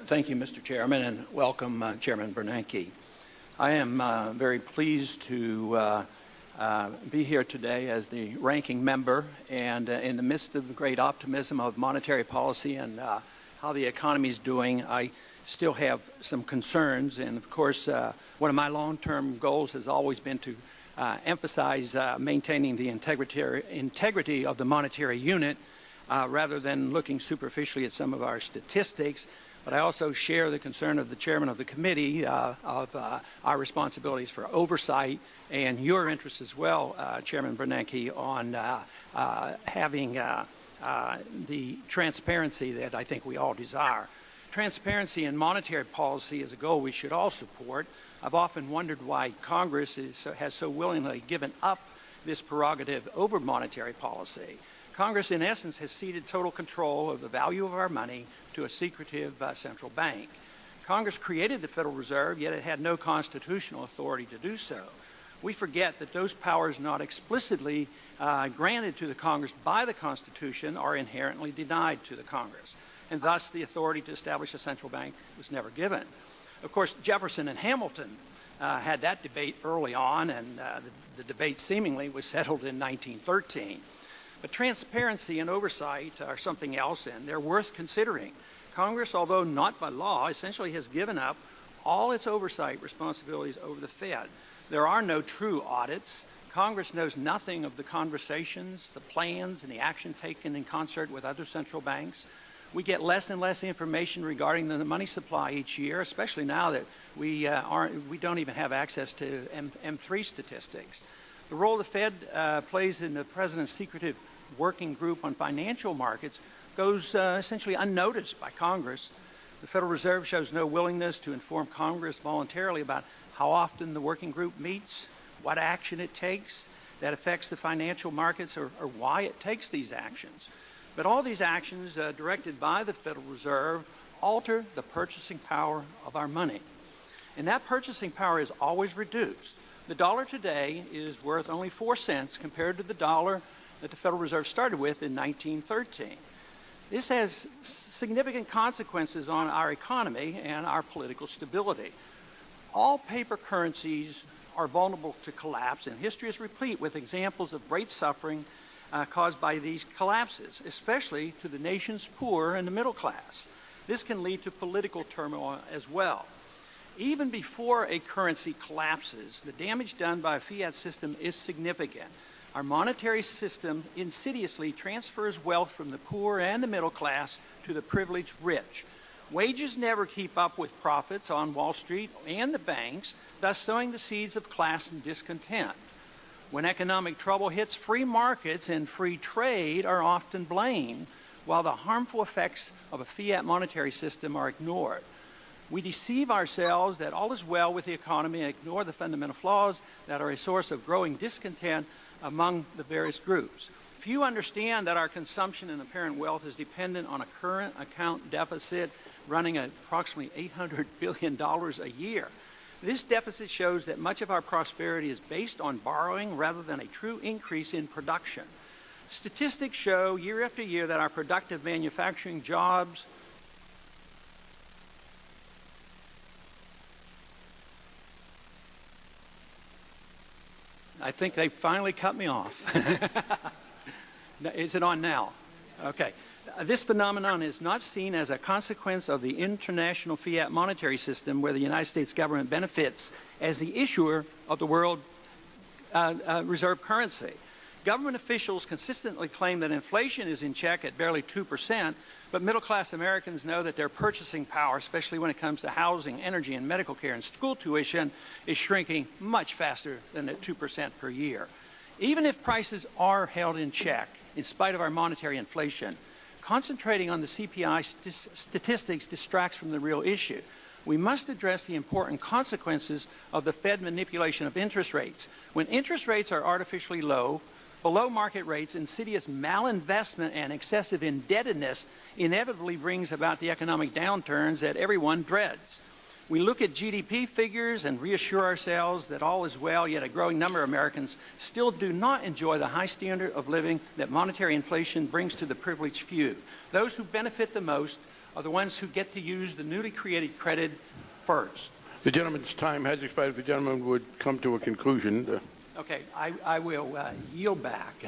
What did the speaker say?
Thank you, Mr. Chairman, and welcome, Chairman Bernanke. I am very pleased to be here today as the ranking member, and in the midst of the great optimism of monetary policy and how the economy is doing, I still have some concerns. And of course, one of my long-term goals has always been to emphasize maintaining the integrity of the monetary unit rather than looking superficially at some of our statistics. But I also share the concern of the chairman of the committee of our responsibilities for oversight and your interest as well, Chairman Bernanke, on having the transparency that I think we all desire. Transparency in monetary policy is a goal we should all support. I've often wondered why Congress has so willingly given up this prerogative over monetary policy. Congress, in essence, has ceded total control of the value of our money to a secretive central bank. Congress created the Federal Reserve, yet it had no constitutional authority to do so. We forget that those powers not explicitly granted to the Congress by the Constitution are inherently denied to the Congress, and thus the authority to establish a central bank was never given. Of course, Jefferson and Hamilton had that debate early on, and the debate seemingly was settled in 1913. But transparency and oversight are something else, and they're worth considering. Congress, although not by law, essentially has given up all its oversight responsibilities over the Fed. There are no true audits. Congress knows nothing of the conversations, the plans, and the action taken in concert with other central banks. We get less and less information regarding the money supply each year, especially now that we don't even have access to M3 statistics. The role the Fed plays in the President's secretive working group on financial markets goes essentially unnoticed by Congress. The Federal Reserve shows no willingness to inform Congress voluntarily about how often the working group meets, what action it takes that affects the financial markets, or why it takes these actions. But all these actions directed by the Federal Reserve alter the purchasing power of our money. And that purchasing power is always reduced. The dollar today is worth only 4 cents compared to the dollar that the Federal Reserve started with in 1913. This has significant consequences on our economy and our political stability. All paper currencies are vulnerable to collapse, and history is replete with examples of great suffering caused by these collapses, especially to the nation's poor and the middle class. This can lead to political turmoil as well. Even before a currency collapses, the damage done by a fiat system is significant. Our monetary system insidiously transfers wealth from the poor and the middle class to the privileged rich. Wages never keep up with profits on Wall Street and the banks, thus sowing the seeds of class and discontent. When economic trouble hits, free markets and free trade are often blamed, while the harmful effects of a fiat monetary system are ignored. We deceive ourselves that all is well with the economy and ignore the fundamental flaws that are a source of growing discontent among the various groups. Few understand that our consumption and apparent wealth is dependent on a current account deficit running at approximately $800 billion a year. This deficit shows that much of our prosperity is based on borrowing rather than a true increase in production. Statistics show year after year that our productive manufacturing jobs I think they finally cut me off. Is it on now? Okay. This phenomenon is not seen as a consequence of the international fiat monetary system where the United States government benefits as the issuer of the world reserve currency. Government officials consistently claim that inflation is in check at barely 2%, but middle-class Americans know that their purchasing power, especially when it comes to housing, energy, and medical care and school tuition, is shrinking much faster than at 2% per year. Even if prices are held in check, in spite of our monetary inflation, concentrating on the CPI statistics distracts from the real issue. We must address the important consequences of the Fed manipulation of interest rates. When interest rates are artificially low, below market rates, insidious malinvestment and excessive indebtedness inevitably brings about the economic downturns that everyone dreads. We look at GDP figures and reassure ourselves that all is well, yet a growing number of Americans still do not enjoy the high standard of living that monetary inflation brings to the privileged few. Those who benefit the most are the ones who get to use the newly created credit first. The gentleman's time has expired. If the gentleman would come to a conclusion. Okay, I will yield back.